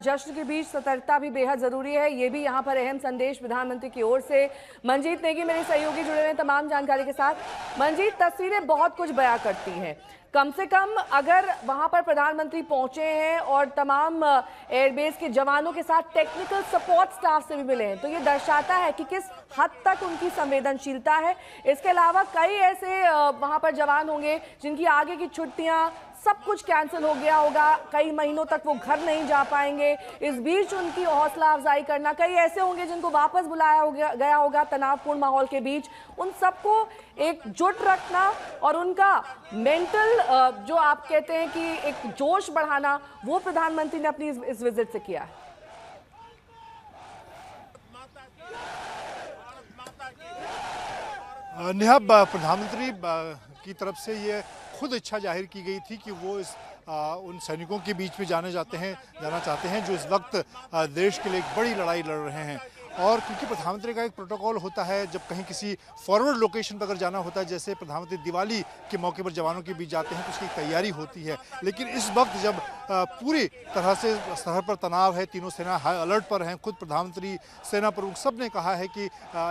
जश्न के बीच सतर्कता भी बेहद जरूरी है। ये भी यहाँ पर अहम संदेश प्रधानमंत्री की ओर से। मंजीत नेगी मेरे सहयोगी जुड़े हुए हैं तमाम जानकारी के साथ। मंजीत, तस्वीरें बहुत कुछ बयां करती हैं। कम से कम अगर वहां पर प्रधानमंत्री पहुंचे हैं और तमाम एयरबेस के जवानों के साथ टेक्निकल सपोर्ट स्टाफ से भी मिले हैं, तो ये दर्शाता है कि किस हद तक उनकी संवेदनशीलता है। इसके अलावा कई ऐसे वहां पर जवान होंगे जिनकी आगे की छुट्टियां सब कुछ कैंसिल हो गया होगा, कई महीनों तक वो घर नहीं जा पाएंगे। इस बीच उनकी हौसला अफजाई करना, कई ऐसे होंगे जिनको वापस बुलाया गया होगा तनावपूर्ण माहौल के बीच। उन सबको एकजुट रखना और उनका मेंटल जो आप कहते हैं कि एक जोश बढ़ाना, वो प्रधानमंत्री ने अपनी इस विजिट से किया है। नेहा, प्रधानमंत्री की तरफ से ये खुद इच्छा जाहिर की गई थी कि वो उन सैनिकों के बीच में जाना चाहते हैं जो इस वक्त देश के लिए एक बड़ी लड़ाई लड़ रहे हैं। और क्योंकि प्रधानमंत्री का एक प्रोटोकॉल होता है, जब कहीं किसी फॉरवर्ड लोकेशन पर अगर जाना होता है, जैसे प्रधानमंत्री दिवाली के मौके पर जवानों के बीच जाते हैं तो उसकी तैयारी होती है। लेकिन इस वक्त जब पूरी तरह से सरहद पर तनाव है, तीनों सेना हाई अलर्ट पर हैं, खुद प्रधानमंत्री, सेना प्रमुख सब ने कहा है कि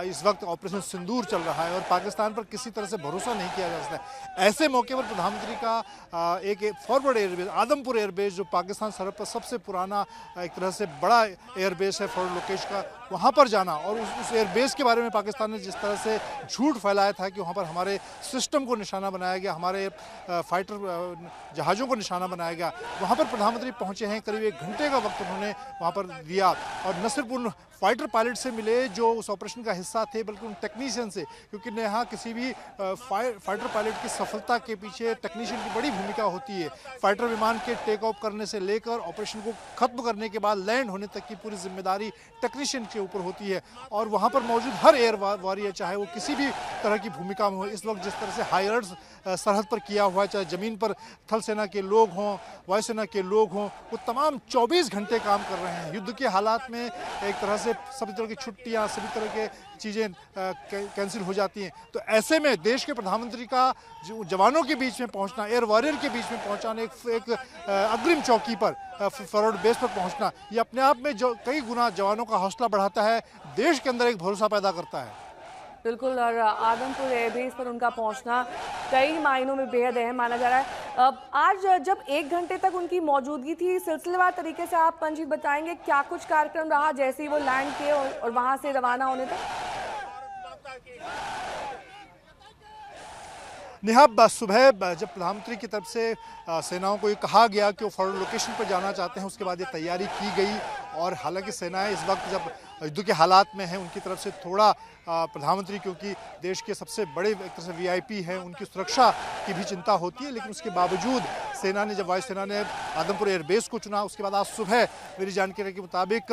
इस वक्त ऑपरेशन सिंदूर चल रहा है और पाकिस्तान पर किसी तरह से भरोसा नहीं किया जा सकता। ऐसे मौके पर प्रधानमंत्री का एक फॉरवर्ड एयरबेस आदमपुर एयरबेस, जो पाकिस्तान सरहद पर सबसे पुराना एक तरह से बड़ा एयरबेस है फॉरवर्ड लोकेशन का, वहाँ पर जाना और उस एयरबेस के बारे में पाकिस्तान ने जिस तरह से झूठ फैलाया था कि वहाँ पर हमारे सिस्टम को निशाना बनाया गया, हमारे फाइटर जहाज़ों को निशाना बनाया गया, वहाँ पर प्रधानमंत्री पहुँचे हैं। करीब 1 घंटे का वक्त उन्होंने वहाँ पर दिया और न सिर्फ उन फाइटर पायलट से मिले जो उस ऑपरेशन का हिस्सा थे, बल्कि उन टेक्नीशियन से, क्योंकि यहाँ किसी भी फाइटर पायलट की सफलता के पीछे टेक्नीशियन की बड़ी भूमिका होती है। फाइटर विमान के टेक ऑफ करने से लेकर ऑपरेशन को खत्म करने के बाद लैंड होने तक की पूरी जिम्मेदारी टेक्नीशियन के ऊपर होती है। और वहाँ पर मौजूद हर एयर वॉरियर, चाहे वो किसी भी तरह की भूमिका में हो, इस वक्त जिस तरह से हाई अलर्ट सरहद पर किया हुआ है, चाहे ज़मीन पर थल सेना के लोग हों, वायुसेना के लोग हों, वो तमाम 24 घंटे काम कर रहे हैं। युद्ध के हालात में एक तरह से सभी तरह की छुट्टियां, सभी तरह के चीज़ें कैंसिल हो जाती हैं। तो ऐसे में देश के प्रधानमंत्री का जवानों के बीच में पहुंचना, एयर वॉरियर के बीच में पहुंचाना, एक अग्रिम चौकी पर फॉरवर्ड बेस पर पहुंचना, ये अपने आप में जो कई गुना जवानों का हौसला बढ़ाता है, देश के अंदर एक भरोसा पैदा करता है। बिल्कुल, और आदमपुर एयरबेस पर उनका पहुंचना कई मायनों में बेहद अहम माना जा रहा है। आज जब 1 घंटे तक उनकी मौजूदगी थी, सिलसिलेवार तरीके से आप मंजीत बताएंगे क्या कुछ कार्यक्रम रहा जैसे ही वो लैंड किए और वहां से रवाना होने तक? नेहा, सुबह जब प्रधानमंत्री की तरफ से सेनाओं को ये कहा गया कि वो फॉरवर्ड लोकेशन पर जाना चाहते हैं, उसके बाद ये तैयारी की गई। और हालांकि सेनाएं इस वक्त जब युद्ध के हालात में हैं, उनकी तरफ से थोड़ा प्रधानमंत्री, क्योंकि देश के सबसे बड़े एक तरह से वीआईपी हैं, उनकी सुरक्षा की भी चिंता होती है। लेकिन उसके बावजूद सेना ने, जब वायुसेना ने आदमपुर एयरबेस को चुना, उसके बाद आज सुबह मेरी जानकारी के मुताबिक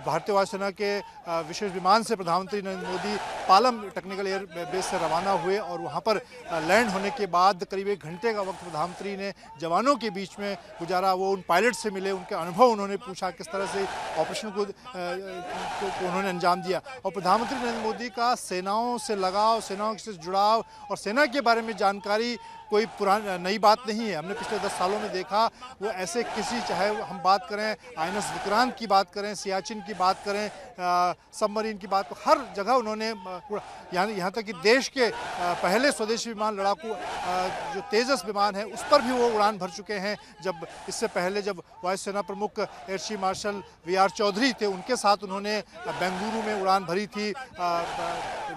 भारतीय वायुसेना के विशेष विमान से प्रधानमंत्री नरेंद्र मोदी पालम टेक्निकल एयरबेस से रवाना हुए और वहाँ पर लैंड होने के बाद करीब 1 घंटे का वक्त प्रधानमंत्री ने जवानों के बीच में गुजारा। वो उन पायलट से मिले, उनके अनुभव उन्होंने पूछा, किस तरह से ऑपरेशन को उन्होंने अंजाम दिया। और प्रधानमंत्री नरेंद्र मोदी का सेनाओं से लगाव, सेनाओं से जुड़ाव और सेना के बारे में जानकारी कोई नई बात नहीं है। हमने पिछले 10 सालों में देखा, वो ऐसे किसी, चाहे हम बात करें INS विक्रांत की बात करें, सियाचिन की बात करें, सबमरीन की बात, हर जगह उन्होंने यहाँ तक कि देश के पहले स्वदेशी विमान लड़ाकू जो तेजस विमान है, उस पर भी वो उड़ान भर चुके हैं। जब इससे पहले जब वायुसेना प्रमुख air chief marshal VR Chaudhary थे, उनके साथ उन्होंने बेंगलुरु में उड़ान भरी थी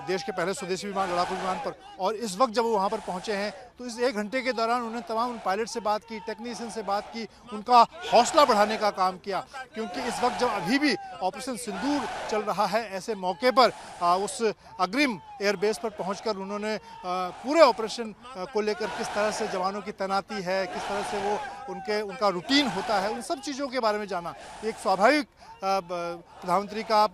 देश के पहले स्वदेशी विमान लड़ाकू विमान पर। और इस वक्त जब वो वहाँ पर पहुँचे हैं तो इस 1 घंटे के दौरान उन्होंने तमाम उन पायलट से बात की, टेक्नीशियन से बात की, उनका हौसला बढ़ाने का काम किया। क्योंकि इस वक्त जब अभी भी ऑपरेशन सिंदूर चल रहा है, ऐसे मौके पर उस अग्रिम एयरबेस पर पहुंचकर उन्होंने पूरे ऑपरेशन को लेकर किस तरह से जवानों की तैनाती है, किस तरह से वो उनका रूटीन होता है, उन सब चीज़ों के बारे में जाना। एक स्वाभाविक प्रधानमंत्री का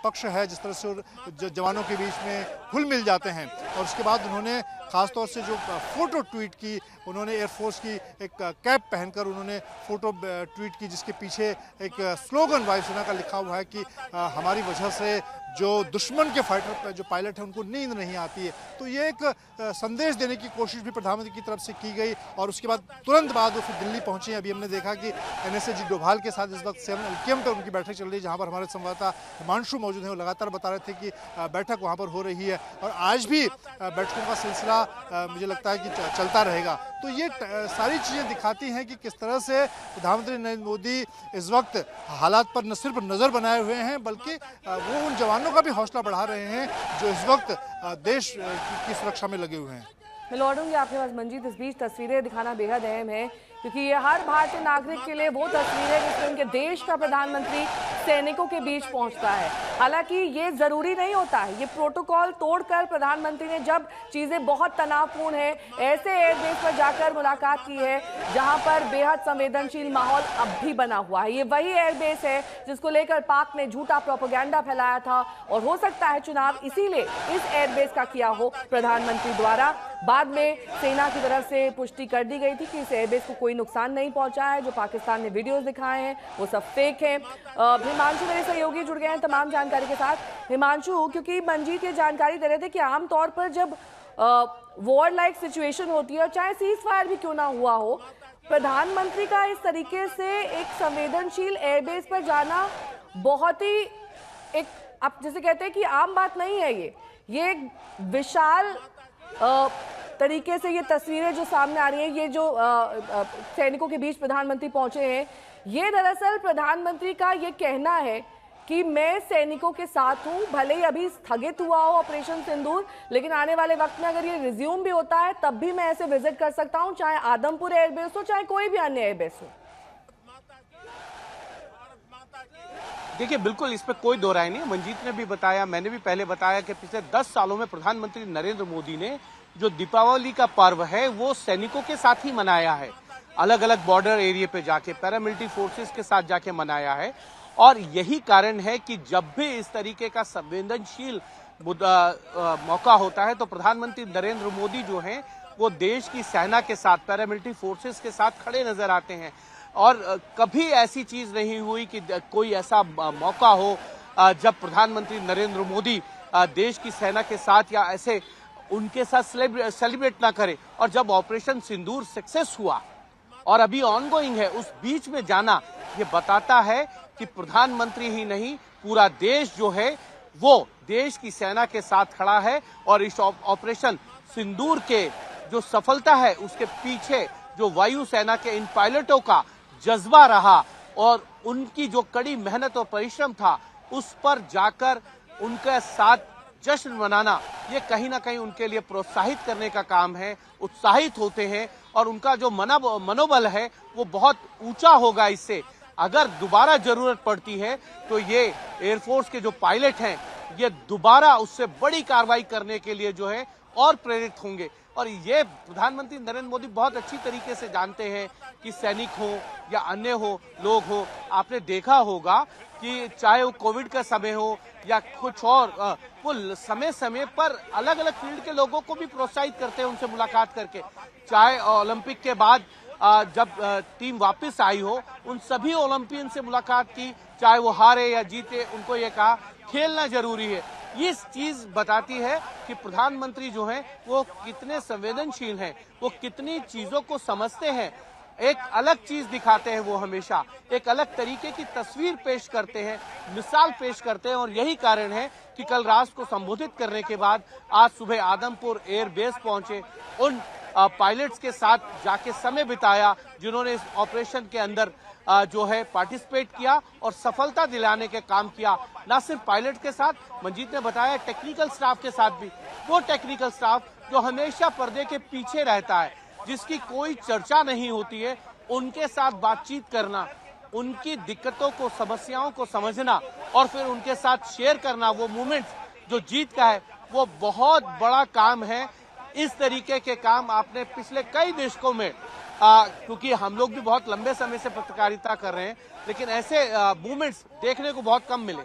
पक्ष है, जिस तरह से जवानों के बीच में घुल मिल जाते हैं। और उसके बाद उन्होंने ख़ासतौर से जो फ़ोटो ट्वीट की, उन्होंने एयरफोर्स की एक कैप पहनकर उन्होंने फोटो ट्वीट की, जिसके पीछे एक स्लोगन वायुसेना का लिखा हुआ है कि हमारी वजह से जो दुश्मन के फाइटर जो पायलट हैं उनको नींद नहीं आती है। तो ये एक संदेश देने की कोशिश भी प्रधानमंत्री की तरफ से की गई और उसके बाद तुरंत बाद वो फिर दिल्ली पहुंचे। अभी हमने देखा कि NSA जी डोभाल के साथ इस वक्त 7 LKM पर उनकी बैठक चल रही है, जहां पर हमारे संवाददाता हिमांशु मौजूद हैं। वो लगातार बता रहे थे कि बैठक वहां पर हो रही है और आज भी बैठकों का सिलसिला मुझे लगता है कि चलता रहेगा। तो ये सारी चीज़ें दिखाती हैं कि किस तरह से प्रधानमंत्री नरेंद्र मोदी इस वक्त हालात पर न सिर्फ नज़र बनाए हुए हैं, बल्कि वो उन जवानों का भी हौसला बढ़ा रहे हैं जो इस वक्त देश की सुरक्षा में लगे हुए हैं। मैं लौटूंगी आपके पास मंजीत। इस बीच तस्वीरें दिखाना बेहद अहम है, क्योंकि ये हर भारतीय नागरिक के लिए वो तस्वीर है जिसमें उनके देश का प्रधानमंत्री सैनिकों के बीच पहुंचता है। हालांकि ये जरूरी नहीं होता है, ये प्रोटोकॉल तोड़कर प्रधानमंत्री ने जब चीजें बहुत तनावपूर्ण है ऐसे एयरबेस पर जाकर मुलाकात की है जहां पर बेहद संवेदनशील माहौल अब भी बना हुआ है। ये वही एयरबेस है जिसको लेकर पाक ने झूठा प्रोपेगेंडा फैलाया था और हो सकता है चुनाव इसीलिए इस एयरबेस का किया हो प्रधानमंत्री द्वारा। बाद में सेना की तरफ से पुष्टि कर दी गई थी कि इस एयरबेस को कोई नुकसान नहीं पहुंचा है। जो पाकिस्तान ने वीडियोस दिखाए हैं वो सब फेक हैं। हिमांशु मेरे सहयोगी जुड़ गए हैं तमाम जानकारी के साथ। हिमांशु, क्योंकि मंजीत ये जानकारी दे रहे थे कि आमतौर पर जब वॉर लाइक सिचुएशन होती है और चाहे सीज फायर भी क्यों ना हुआ हो, प्रधानमंत्री का इस तरीके से एक संवेदनशील एयरबेस पर जाना बहुत ही एक, आप जैसे कहते हैं कि आम बात नहीं है। ये एक विशाल तरीके से ये तस्वीरें जो सामने आ रही हैं, ये जो सैनिकों के बीच प्रधानमंत्री पहुंचे हैं, ये दरअसल प्रधानमंत्री का ये कहना है कि मैं सैनिकों के साथ हूं। भले ही अभी स्थगित हुआ हो ऑपरेशन सिंदूर, लेकिन आने वाले वक्त में अगर ये रिज्यूम भी होता है तब भी मैं ऐसे विजिट कर सकता हूं, चाहे आदमपुर एयरबेस हो चाहे कोई भी अन्य एयरबेस हो। देखिए, बिल्कुल इस पर कोई दो राय नहीं है। मंजीत ने भी बताया, मैंने भी पहले बताया कि पिछले 10 सालों में प्रधानमंत्री नरेंद्र मोदी ने जो दीपावली का पर्व है वो सैनिकों के साथ ही मनाया है। अलग अलग बॉर्डर एरिया पे जाके पैरामिलिट्री फोर्सेस के साथ जाके मनाया है और यही कारण है कि जब भी इस तरीके का संवेदनशील मौका होता है तो प्रधानमंत्री नरेंद्र मोदी जो हैं वो देश की सेना के साथ, पैरामिलिट्री फोर्सेस के साथ खड़े नजर आते हैं। और कभी ऐसी चीज नहीं हुई कि कोई ऐसा मौका हो जब प्रधानमंत्री नरेंद्र मोदी देश की सेना के साथ या ऐसे उनके साथ सेलिब्रेट ना करे। और जब ऑपरेशन सिंदूर सक्सेस हुआ और अभी ऑनगोइंग है, उस बीच में जाना ये बताता है कि प्रधानमंत्री ही नहीं पूरा देश जो है वो देश की सेना के साथ खड़ा है। और इस ऑपरेशन सिंदूर के जो सफलता है उसके पीछे जो वायुसेना के इन पायलटों का जज्बा रहा और उनकी जो कड़ी मेहनत और परिश्रम था, उस पर जाकर उनके साथ जश्न मनाना ये कहीं ना कहीं उनके लिए प्रोत्साहित करने का काम है। उत्साहित होते हैं और उनका जो मनोबल है वो बहुत ऊंचा होगा। इससे अगर दोबारा जरूरत पड़ती है तो ये एयरफोर्स के जो पायलट हैं ये दोबारा उससे बड़ी कार्रवाई करने के लिए जो है और प्रेरित होंगे। और ये प्रधानमंत्री नरेंद्र मोदी बहुत अच्छी तरीके से जानते हैं कि सैनिक हो या अन्य हो, लोग हो। आपने देखा होगा कि चाहे वो कोविड का समय हो या कुछ और, वो समय समय पर अलग अलग फील्ड के लोगों को भी प्रोत्साहित करते हैं उनसे मुलाकात करके। चाहे ओलंपिक के बाद जब टीम वापस आई हो, उन सभी ओलंपियन से मुलाकात की, चाहे वो हारे या जीते, उनको ये कहा खेलना जरूरी है। ये चीज बताती है कि प्रधानमंत्री जो हैं वो कितने संवेदनशील हैं, वो कितनी चीजों को समझते हैं। एक अलग चीज दिखाते हैं, वो हमेशा एक अलग तरीके की तस्वीर पेश करते हैं, मिसाल पेश करते हैं। और यही कारण है कि कल राष्ट्र को संबोधित करने के बाद आज सुबह आदमपुर एयरबेस पहुंचे, उन पायलट्स के साथ जाके समय बिताया जिन्होंने इस ऑपरेशन के अंदर जो है पार्टिसिपेट किया और सफलता दिलाने के काम किया। न सिर्फ पायलट के साथ, मंजीत ने बताया टेक्निकल स्टाफ के साथ भी, वो टेक्निकल स्टाफ जो हमेशा पर्दे के पीछे रहता है, जिसकी कोई चर्चा नहीं होती है, उनके साथ बातचीत करना, उनकी दिक्कतों को, समस्याओं को समझना और फिर उनके साथ शेयर करना, वो मोमेंट्स जो जीत का है, वो बहुत बड़ा काम है। इस तरीके के काम आपने पिछले कई दशकों में, क्योंकि हम लोग भी बहुत लंबे समय से पत्रकारिता कर रहे हैं, लेकिन ऐसे मूवमेंट्स देखने को बहुत कम मिले।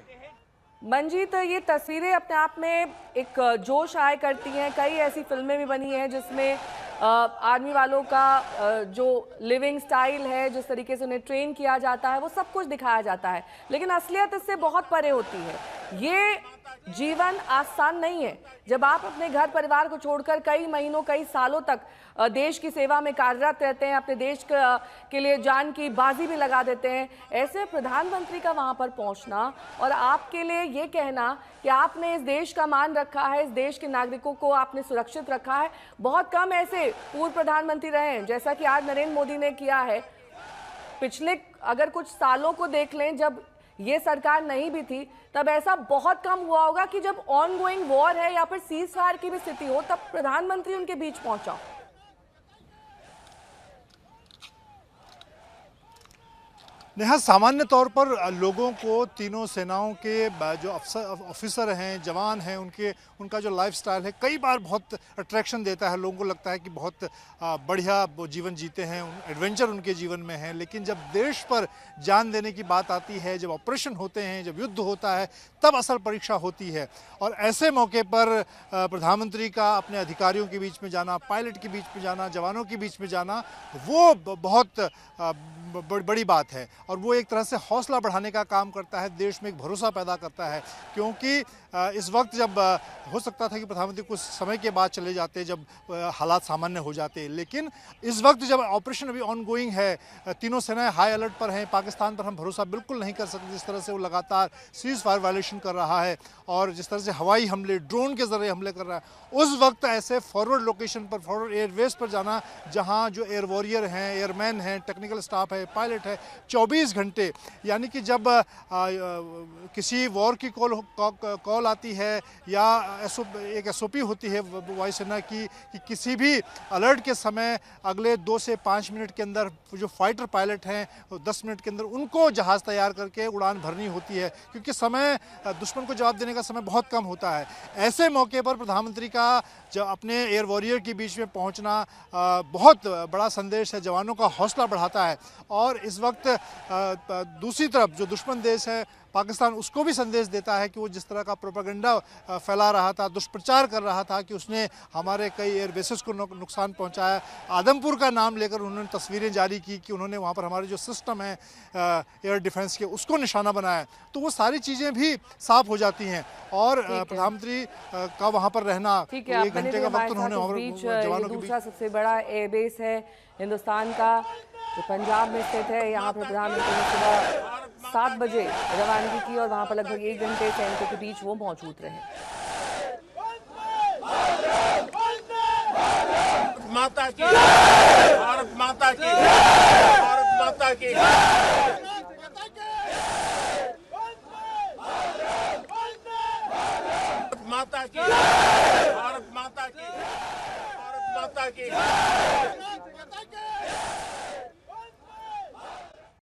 मंजीत, ये तस्वीरें अपने आप में एक जोश आया करती हैं। कई ऐसी फिल्में भी बनी हैं जिसमें आर्मी वालों का जो लिविंग स्टाइल है, जिस तरीके से उन्हें ट्रेन किया जाता है, वो सब कुछ दिखाया जाता है, लेकिन असलियत इससे बहुत परे होती है। ये जीवन आसान नहीं है। जब आप अपने घर परिवार को छोड़कर कई महीनों, कई सालों तक देश की सेवा में कार्यरत रहते हैं, अपने देश के लिए जान की बाजी भी लगा देते हैं, ऐसे प्रधानमंत्री का वहां पर पहुंचना और आपके लिए ये कहना कि आपने इस देश का मान रखा है, इस देश के नागरिकों को आपने सुरक्षित रखा है। बहुत कम ऐसे पूर्व प्रधानमंत्री रहे हैं, जैसा कि आज नरेंद्र मोदी ने किया है। पिछले अगर कुछ सालों को देख लें, जब ये सरकार नहीं भी थी, तब ऐसा बहुत कम हुआ होगा कि जब ऑन गोइंग वॉर है या फिर सीज फायर की भी स्थिति हो, तब प्रधानमंत्री उनके बीच पहुंचा। नेहा, सामान्य तौर पर लोगों को तीनों सेनाओं के जो ऑफिसर हैं, जवान हैं, उनका जो लाइफस्टाइल है कई बार बहुत अट्रैक्शन देता है। लोगों को लगता है कि बहुत बढ़िया वो जीवन जीते हैं, एडवेंचर उनके जीवन में है। लेकिन जब देश पर जान देने की बात आती है, जब ऑपरेशन होते हैं, जब युद्ध होता है, तब असल परीक्षा होती है। और ऐसे मौके पर प्रधानमंत्री का अपने अधिकारियों के बीच में जाना, पायलट के बीच में जाना, जवानों के बीच में जाना, वो बहुत बड़ी बात है। और वो एक तरह से हौसला बढ़ाने का काम करता है, देश में एक भरोसा पैदा करता है। क्योंकि इस वक्त जब हो सकता था कि प्रधानमंत्री कुछ समय के बाद चले जाते, जब हालात सामान्य हो जाते, लेकिन इस वक्त जब ऑपरेशन अभी ऑन गोइंग है, तीनों सेनाएं हाई अलर्ट पर हैं, पाकिस्तान पर हम भरोसा बिल्कुल नहीं कर सकते। जिस तरह से वो लगातार सीज फायर वायलेशन कर रहा है और जिस तरह से हवाई हमले, ड्रोन के जरिए हमले कर रहा है, उस वक्त ऐसे फॉरवर्ड लोकेशन पर, फॉरवर्ड एयरवेज पर जाना, जहाँ जो एयर वॉरियर हैं, एयरमैन हैं, टेक्निकल स्टाफ है, पायलट है, 24 घंटे, यानी कि जब किसी वॉर की कॉल आती है या एक एसओपी होती है वायुसेना की कि किसी भी अलर्ट के समय अगले 2 से 5 मिनट के अंदर जो फाइटर पायलट हैं 10 मिनट के अंदर उनको जहाज़ तैयार करके उड़ान भरनी होती है, क्योंकि समय दुश्मन को जवाब देने का समय बहुत कम होता है। ऐसे मौके पर प्रधानमंत्री का जब अपने एयर वॉरियर के बीच में पहुंचना बहुत बड़ा संदेश है, जवानों का हौसला बढ़ाता है। और इस वक्त दूसरी तरफ जो दुश्मन देश है पाकिस्तान, उसको भी संदेश देता है कि वो जिस तरह का प्रोपेगेंडा फैला रहा था, दुष्प्रचार कर रहा था कि उसने हमारे कई एयर बेसेस को नुकसान पहुंचाया। आदमपुर का नाम लेकर उन्होंने तस्वीरें जारी की कि उन्होंने वहां पर हमारे जो सिस्टम है एयर डिफेंस के, उसको निशाना बनाया। तो वो सारी चीज़ें भी साफ हो जाती हैं। और प्रधानमंत्री का वहाँ पर रहना, 1 घंटे का वक्त उन्होंने जवानों के बीच। दूसरा सबसे बड़ा एयरबेस है हिंदुस्तान का, जो पंजाब में स्थित है। यहाँ पर प्रधानमंत्री ने सुबह 7 बजे रवानगी की और वहाँ पर लगभग 1 घंटे सैनिकों के बीच वो मौजूद रहे। माता की, भारत माता की, भारत माता की, माता की, भारत माता की, भारत माता की।